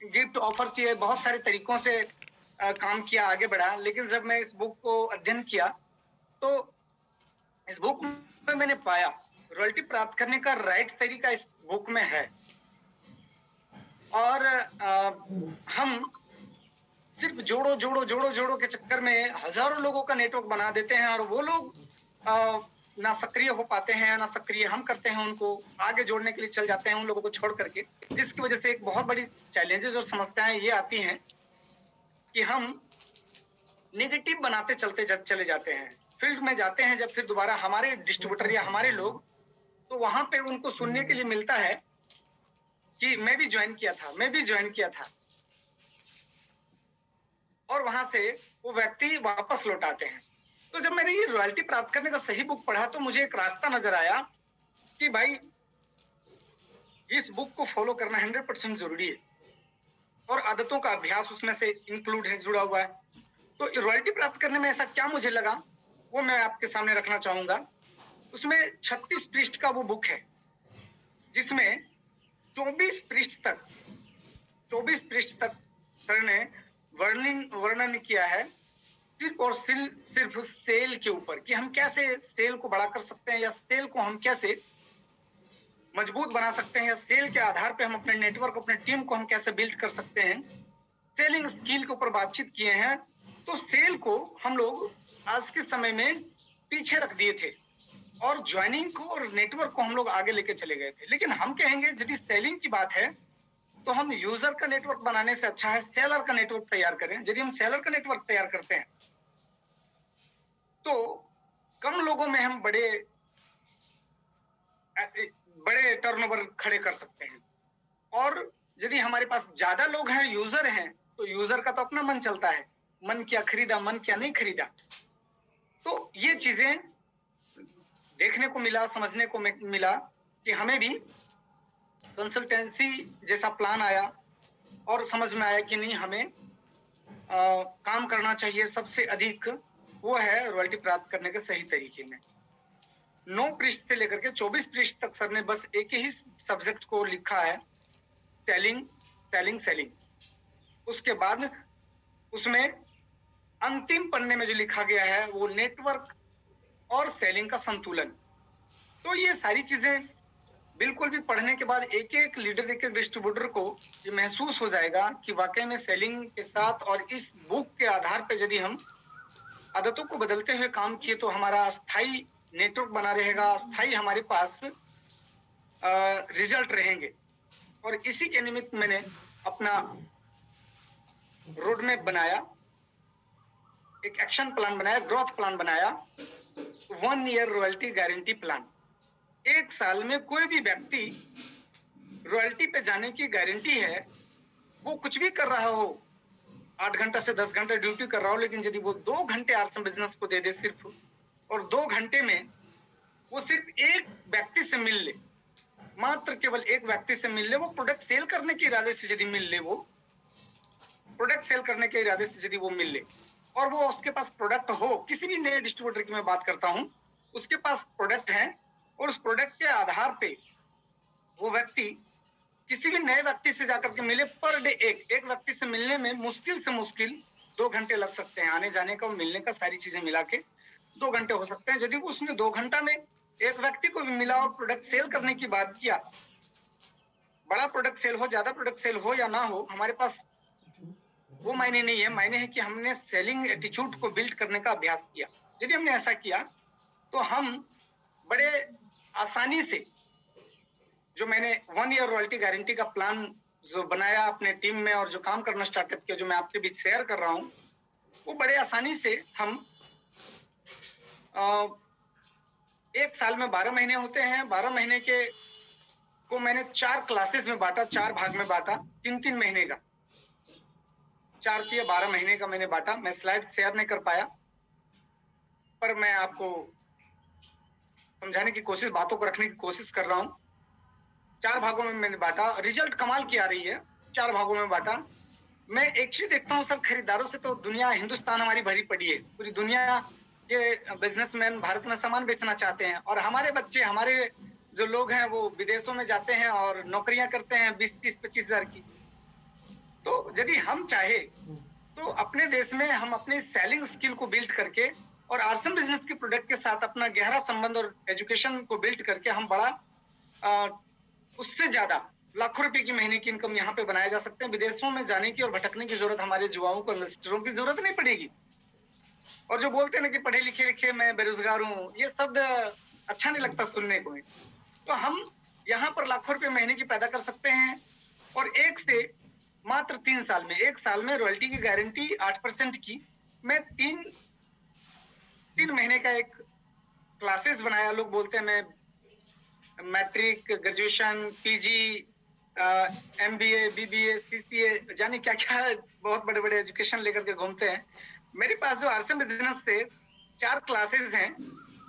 Gift offer किए, बहुत सारे तरीकों से काम किया, आगे बढ़ा। लेकिन जब मैं इस बुक को अध्ययन किया तो इस बुक में मैंने पाया रॉयल्टी प्राप्त करने का राइट तरीका इस बुक में है। और हम सिर्फ जोड़ो जोड़ो जोड़ो जोड़ो के चक्कर में हजारों लोगों का नेटवर्क बना देते हैं, और वो लोग ना सक्रिय हो पाते हैं, ना सक्रिय हम करते हैं उनको आगे जोड़ने के लिए चल जाते हैं उन लोगों को छोड़ करके। जिसकी वजह से एक बहुत बड़ी चैलेंजेस और समस्याएं ये आती हैं कि हम नेगेटिव बनाते चले जाते हैं। फील्ड में जाते हैं जब, फिर दोबारा हमारे डिस्ट्रीब्यूटर या हमारे लोग, तो वहां पे उनको सुनने के लिए मिलता है कि मैं भी ज्वाइन किया था, मैं भी ज्वाइन किया था, और वहां से वो व्यक्ति वापस लौट आते हैं। तो जब मैंने ये रॉयल्टी प्राप्त करने का सही बुक पढ़ा तो मुझे एक रास्ता नजर आया कि भाई इस बुक को फॉलो करना 100% जरूरी है, और आदतों का अभ्यास उसमें से इंक्लूड है, जुड़ा हुआ है। तो रॉयल्टी प्राप्त करने में ऐसा क्या मुझे लगा, वो मैं आपके सामने रखना चाहूंगा। उसमें 36 पृष्ठ का वो बुक है, जिसमें 24 पृष्ठ तक सर ने वर्णन किया है सिर्फ और सिर्फ सेल के ऊपर, कि हम कैसे सेल को बड़ा कर सकते हैं, या सेल को हम कैसे मजबूत बना सकते हैं, या सेल के आधार पे हम अपने नेटवर्क, अपने टीम को हम कैसे बिल्ड कर सकते हैं। सेलिंग स्किल के ऊपर बातचीत किए हैं। तो सेल को हम लोग आज के समय में पीछे रख दिए थे, और ज्वाइनिंग को और नेटवर्क को हम लोग आगे लेके चले गए थे। लेकिन हम कहेंगे यदि सेलिंग की बात है तो हम यूजर का नेटवर्क बनाने से अच्छा है सेलर का नेटवर्क तैयार करें। यदि हम सेलर का नेटवर्क तैयार करते हैं तो कम लोगों में हम बड़े टर्नओवर खड़े कर सकते हैं। और यदि हमारे पास ज्यादा लोग हैं, यूजर हैं, तो यूजर का तो अपना मन चलता है, मन क्या खरीदा, मन क्या नहीं खरीदा। तो ये चीजें देखने को मिला, समझने को मिला कि हमें भी कंसल्टेंसी जैसा प्लान आया, और समझ में आया कि नहीं, हमें काम करना चाहिए सबसे अधिक, वो है रॉयल्टी प्राप्त करने के सही तरीके में। 9 पृष्ठ से लेकर के 24 पृष्ठ तक सर ने बस एक ही सब्जेक्ट को लिखा है, सेलिंग सेलिंग सेलिंग। उसके बाद उसमें अंतिम पन्ने में जो लिखा गया है वो नेटवर्क और सेलिंग का संतुलन। तो ये सारी चीजें बिल्कुल भी पढ़ने के बाद एक एक लीडर, एक एक डिस्ट्रीब्यूटर को ये महसूस हो जाएगा कि वाकई में सेलिंग के साथ और इस बुक के आधार पर यदि हम आदतों को बदलते हुए काम किए तो हमारा स्थायी नेटवर्क बना रहेगा, स्थायी हमारे पास रिजल्ट रहेंगे। और इसी के निमित्त मैंने अपना रोड मैप बनाया, एक एक्शन प्लान बनाया, ग्रोथ प्लान बनाया, 1 ईयर रॉयल्टी गारंटी प्लान। 1 साल में कोई भी व्यक्ति रॉयल्टी पे जाने की गारंटी है। वो कुछ भी कर रहा हो, 8 घंटा से 10 घंटा ड्यूटी कर रहा हो, लेकिन यदि वो 2 घंटे आरसम बिजनेस को दे दे सिर्फ, और 2 घंटे में वो सिर्फ एक व्यक्ति से मिल ले, मात्र केवल एक व्यक्ति से मिल ले, वो प्रोडक्ट सेल करने के इरादे से यदि मिल ले, वो प्रोडक्ट सेल करने के इरादे से यदि वो मिल ले, और वो उसके पास प्रोडक्ट हो, किसी भी नए डिस्ट्रीब्यूटर की मैं बात करता हूं, उसके पास प्रोडक्ट है, और उस प्रोडक्ट के आधार पे वो व्यक्ति किसी भी नए व्यक्ति से जाकर के मिले, पर डे एक व्यक्ति से मिलने में मुश्किल से मुश्किल 2 घंटे लग सकते हैं, आने जाने का और मिलने का, सारी चीजें मिला के 2 घंटे हो सकते हैं। यदि उसने 2 घंटा में एक व्यक्ति को भी मिला और प्रोडक्ट सेल करने की बात किया, बड़ा प्रोडक्ट सेल हो, ज्यादा प्रोडक्ट सेल हो या ना हो, हमारे पास वो मायने नहीं है। मायने है कि हमने सेलिंग एटीट्यूड को बिल्ड करने का अभ्यास किया। यदि हमने ऐसा किया तो हम बड़े आसानी से, जो मैंने 1 ईयर रॉयल्टी गारंटी का प्लान जो बनाया अपने टीम में और जो काम करना स्टार्टअप किया, जो मैं आपके बीच शेयर कर रहा हूं, वो बड़े आसानी से हम 1 साल में 12 महीने होते हैं। 12 महीने के को मैंने 4 क्लासेस में बांटा, 4 भाग में बांटा, 3-3 महीने का, 4 से 12 महीने का मैंने बांटा। मैं स्लाइड शेयर नहीं कर पाया, पर मैं आपको समझाने की कोशिश, बातों को रखने की कोशिश कर रहा हूं। 4 भागों में मैंने बांटा, रिजल्ट कमाल की आ रही है। 4 भागों में बांटा। मैं एक चीज देखता हूँ सर, खरीदारों से तो दुनिया, हिंदुस्तान हमारी भरी पड़ी है। पूरी दुनिया के बिजनेसमैन भारत में सामान बेचना चाहते हैं, और हमारे बच्चे, हमारे जो लोग हैं वो विदेशों में जाते हैं और नौकरियां करते हैं 20-30-25 हजार की। तो यदि हम चाहे तो अपने देश में हम अपने सेलिंग स्किल को बिल्ड करके और आरसम बिजनेस के प्रोडक्ट के साथ अपना गहरा संबंध और एजुकेशन को बिल्ड करके हम बड़ा उससे ज्यादा लाखों रुपए की महीने की इनकम यहाँ पे बनाया जा सकते हैं। विदेशों में जाने की और भटकने की जरूरत हमारे युवाओं को, इन्वेस्टरों की जरूरत नहीं पड़ेगी। और जो बोलते हैं ना कि पढ़े लिखे मैं बेरोजगार हूँ, ये शब्द अच्छा नहीं लगता सुनने को। तो हम यहाँ पर लाखों रुपए महीने की पैदा कर सकते हैं और मात्र 3 साल में, 1 साल में रॉयल्टी की गारंटी 8% की। मैं 3 महीने का एक क्लासेस बनाया। लोग बोलते हैं मैं matric, graduation, PG, MBA, BBA, CCA, जाने क्या क्या बहुत बड़े बड़े एजुकेशन लेकर के घूमते हैं। मेरे पास जो आरसम बिजनेस से 4 क्लासेस हैं,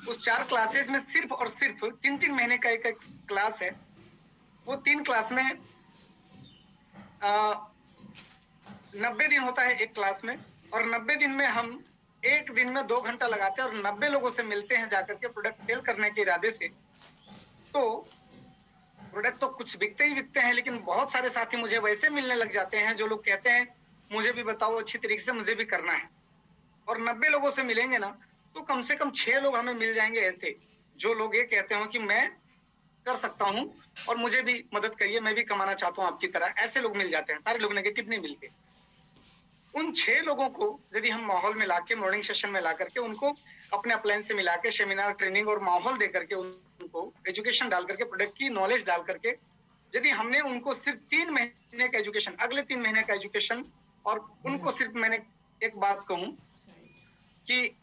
उस 4 क्लासेस में सिर्फ और सिर्फ 3-3 महीने का एक क्लास है। वो 3 क्लास में 90 दिन होता है एक क्लास में, और 90 दिन में हम एक दिन में 2 घंटा लगाते हैं और 90 लोगों से मिलते हैं जाकर के प्रोडक्ट सेल करने के इरादे से। तो प्रोडक्ट तो कुछ बिकते ही बिकते हैं, लेकिन बहुत सारे साथी मुझे वैसे मिलने लग जाते हैं जो लोग कहते हैं मुझे भी बताओ अच्छी तरीके से, मुझे भी करना है। और 90 लोगों से मिलेंगे ना तो कम से कम 6 लोग हमें मिल जाएंगे ऐसे जो लोग ये कहते हो कि मैं कर सकता हूँ और मुझे भी मदद करिए, मैं भी कमाना चाहता हूँ आपकी तरह। ऐसे लोग मिल जाते हैं, सारे लोग नेगेटिव नहीं मिलते। उन 6 लोगों को यदि हम माहौल में लाके, मॉर्निंग सेशन में ला करके उनको अपने अपलाइन से मिला के सेमिनार, ट्रेनिंग और माहौल दे करके, उनको एजुकेशन डाल करके, प्रोडक्ट की नॉलेज डाल करके, यदि हमने उनको सिर्फ 3 महीने का एजुकेशन, अगले 3 महीने का एजुकेशन, और उनको सिर्फ मैंने एक बात कहूं कि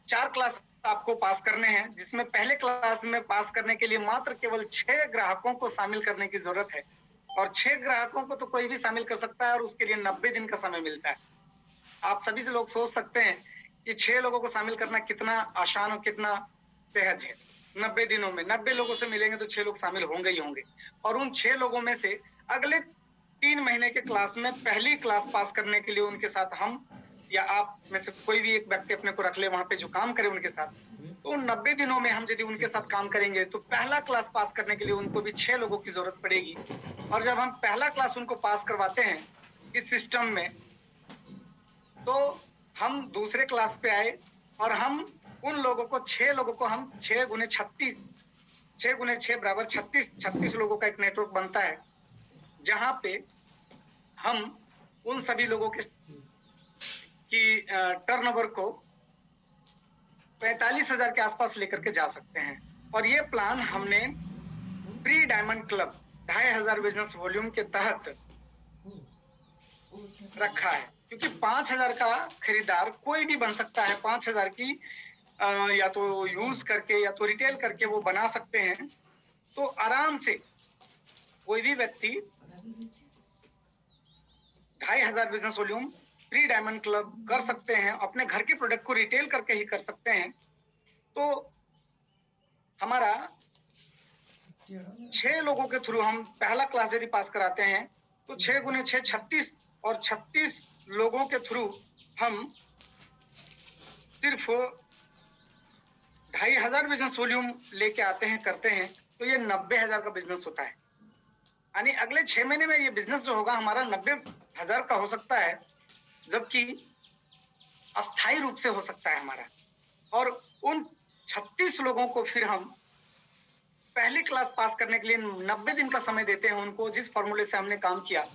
4 क्लास आपको पास करने हैं, जिसमें पहले क्लास में पास करने के लिए मात्र केवल 6 ग्राहकों को शामिल करने की जरूरत है। और 6 ग्राहकों को तो कोई भी शामिल कर सकता है और उसके लिए 90 दिन का समय मिलता है। आप सभी से लोग सोच सकते हैं कि 6 लोगों को शामिल करना कितना आसान और कितना सहज है। 90 दिनों में 90 लोगों से मिलेंगे तो 6 लोग शामिल होंगे ही होंगे। और उन 6 लोगों में से अगले 3 महीने के क्लास में पहली क्लास पास करने के लिए उनके साथ हम या आप में से कोई भी एक व्यक्ति अपने को रख ले वहां पे जो काम करे उनके साथ। तो उन 90 दिनों में हम यदि उनके साथ काम करेंगे तो पहला क्लास पास करने के लिए उनको भी 6 लोगों की जरूरत पड़ेगी। और जब हम पहला क्लास उनको पास करवाते हैं इस सिस्टम में, तो हम दूसरे क्लास पे आए और हम उन लोगों को 6 लोगों को हम 6 गुने 36, 6 गुने 6 बराबर 36 लोगों का एक नेटवर्क बनता है, जहां पे हम उन सभी लोगों की टर्नओवर को 45,000 के आसपास लेकर के जा सकते हैं। और ये प्लान हमने pre diamond club 2,500 business volume के तहत रखा है, क्योंकि 5,000 का खरीदार कोई भी बन सकता है। 5,000 की या तो यूज करके या तो रिटेल करके वो बना सकते हैं। तो आराम से कोई भी व्यक्ति 2,500 business volume pre diamond club कर सकते हैं, अपने घर के प्रोडक्ट को रिटेल करके ही कर सकते हैं। तो हमारा 6 लोगों के थ्रू हम पहला क्लास यदि पास कराते हैं तो 6 गुने 6 36, और 36 लोगों के थ्रू हम सिर्फ 2,500 बिजनेस वॉल्यूम लेके आते हैं, करते हैं, तो ये 90,000 का बिजनेस होता है। यानी अगले 6 महीने में ये बिजनेस जो होगा हमारा 90,000 का हो सकता है, जबकि अस्थायी रूप से हो सकता है हमारा। और उन 36 लोगों को फिर हम पहली क्लास पास करने के लिए 90 दिन का समय देते हैं उनको। जिस फॉर्मूले से हमने काम किया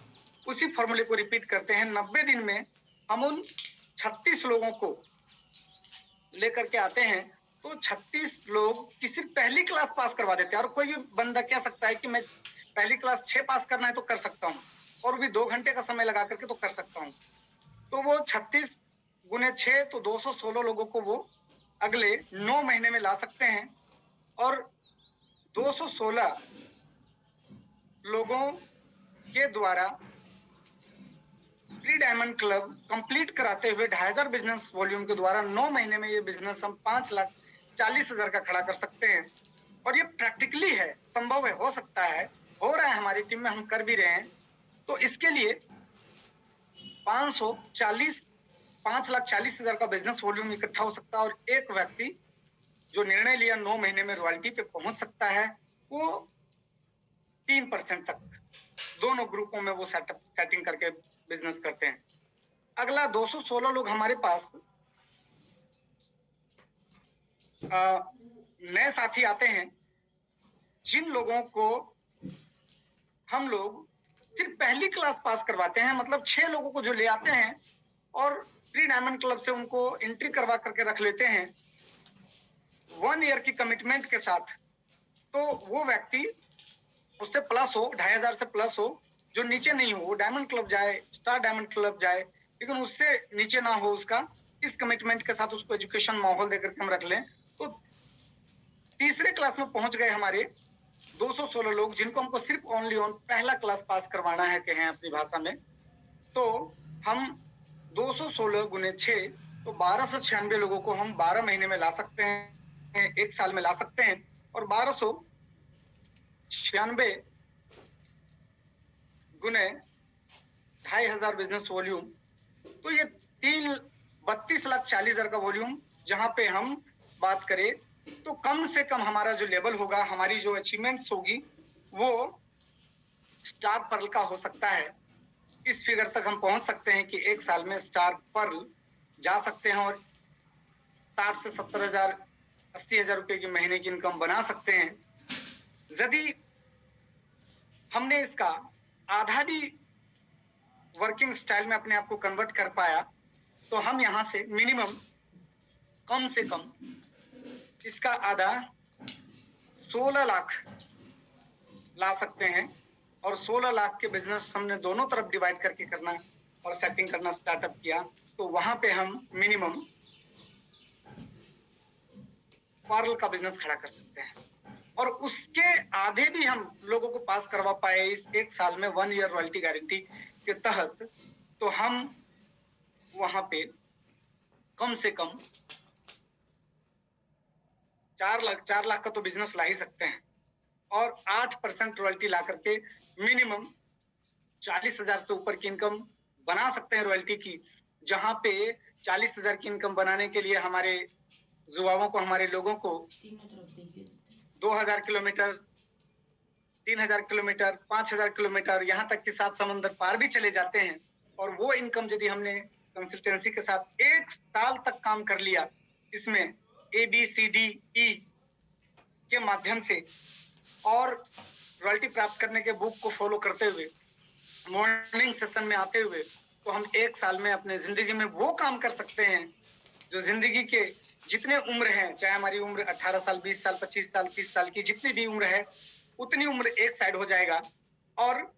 उसी फॉर्मूले को रिपीट करते हैं। 90 दिन में हम उन 36 लोगों को लेकर के आते हैं, तो 36 लोग की सिर्फ पहली क्लास पास करवा देते हैं। और कोई भी बंदा कह सकता है कि मैं पहली क्लास 6 पास करना है तो कर सकता हूँ, और भी 2 घंटे का समय लगा करके तो कर सकता हूँ। तो वो 36 गुने 6 तो 216 लोगों को वो अगले 9 महीने में ला सकते हैं। और 216 लोगों के द्वारा प्री डायमंड क्लब कंप्लीट कराते हुए 2,500 बिजनेस वॉल्यूम के द्वारा 9 महीने में ये बिजनेस हम 5,40,000 का खड़ा कर सकते हैं। और ये प्रैक्टिकली है, संभव है, हो सकता है, हो रहा है, हमारी टीम में हम कर भी रहे हैं। तो इसके लिए 5,40,000 का बिजनेस वॉल्यूम इकट्ठा हो सकता है, और एक व्यक्ति जो निर्णय लिया 9 महीने में रॉयल्टी पे पहुंच सकता है, वो 3% तक दोनों ग्रुपों में वो सेटिंग करके बिजनेस करते हैं। अगला 216 लोग हमारे पास नए साथी आते हैं, जिन लोगों को हम लोग सिर्फ पहली क्लास पास करवाते हैं, मतलब 6 लोगों को जो ले आते हैं और प्री डायमंड क्लब से उनको एंट्री करवा करके रख लेते हैं 1 ईयर की कमिटमेंट के साथ। तो वो व्यक्ति उससे प्लस हो, 2500 से प्लस हो, जो नीचे नहीं हो वो डायमंड क्लब जाए, स्टार डायमंड क्लब जाए, लेकिन उससे नीचे ना हो उसका, इस कमिटमेंट के साथ उसको एजुकेशन माहौल देकर के हम रख लें। तो तीसरे क्लास में पहुंच गए हमारे 216 लोग, जिनको हमको सिर्फ ओनली ऑन पहला क्लास पास करवाना है, कहें अपनी भाषा में। तो हम 216 गुने 6, तो 1296 लोगों को हम 12 महीने में ला सकते हैं, 1 साल में ला सकते हैं। और 1296 गुने 2500 बिजनेस वॉल्यूम, तो ये 32,40,000 का वॉल्यूम। जहां पे हम बात करें तो कम से कम हमारा जो लेवल होगा, हमारी जो अचीवमेंट्स होगी, वो स्टार पर्ल का हो सकता है। इस फिगर तक हम पहुंच सकते हैं कि 1 साल में स्टार पर्ल जा सकते हैं और 60 से 70,000, 80,000 रुपए की महीने की इनकम बना सकते हैं। यदि हमने इसका आधा भी वर्किंग स्टाइल में अपने आप को कन्वर्ट कर पाया, तो हम यहां से मिनिमम कम से कम इसका आधा 16 लाख ला सकते हैं। और 16 लाख के बिजनेस हमने दोनों तरफ डिवाइड करके करना और सेटिंग करना स्टार्टअप किया, तो वहां पे हम मिनिमम पर्ल का बिजनेस खड़ा कर सकते हैं। और उसके आधे भी हम लोगों को पास करवा पाए इस 1 साल में 1 ईयर रॉयल्टी गारंटी के तहत, तो हम वहां पे कम से कम 4 लाख का तो बिजनेस ला ही सकते हैं। और 8% रॉयल्टी ला करके मिनिमम 40,000 से ऊपर की इनकम बना सकते हैं रॉयल्टी की। जहां पे 40,000 की इनकम बनाने के लिए हमारे युवाओं को, हमारे लोगों को 2,000 किलोमीटर, 3,000 किलोमीटर, 5,000 किलोमीटर, यहाँ तक कि 7 समंदर पार भी चले जाते हैं। और वो इनकम यदि हमने कंसल्टेंसी के साथ 1 साल तक काम कर लिया, इसमें ABCDE के माध्यम से और रॉयल्टी प्राप्त करने के बुक को फॉलो करते हुए, मॉर्निंग सेशन में आते हुए, तो हम 1 साल में अपने जिंदगी में वो काम कर सकते हैं जो जिंदगी के जितने उम्र है, चाहे हमारी उम्र 18 साल, 20 साल, 25 साल, 30 साल की जितनी भी उम्र है, उतनी उम्र एक साइड हो जाएगा और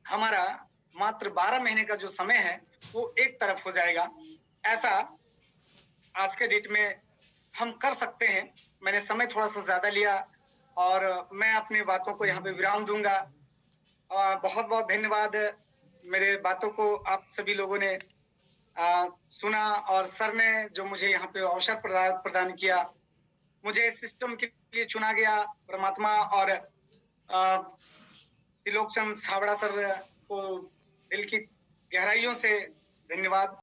हमारा मात्र 12 महीने का जो समय है वो एक तरफ हो जाएगा। ऐसा आज के डेट में हम कर सकते हैं। मैंने समय थोड़ा सा ज्यादा लिया और मैं अपनी बातों को यहाँ पे विराम दूंगा। बहुत बहुत धन्यवाद। मेरे बातों को आप सभी लोगों ने सुना और सर ने जो मुझे यहाँ पे अवसर प्रदान किया, मुझे इस सिस्टम के लिए चुना गया, परमात्मा और त्रिलोक चंद छाबड़ा सर को दिल की गहराइयों से धन्यवाद।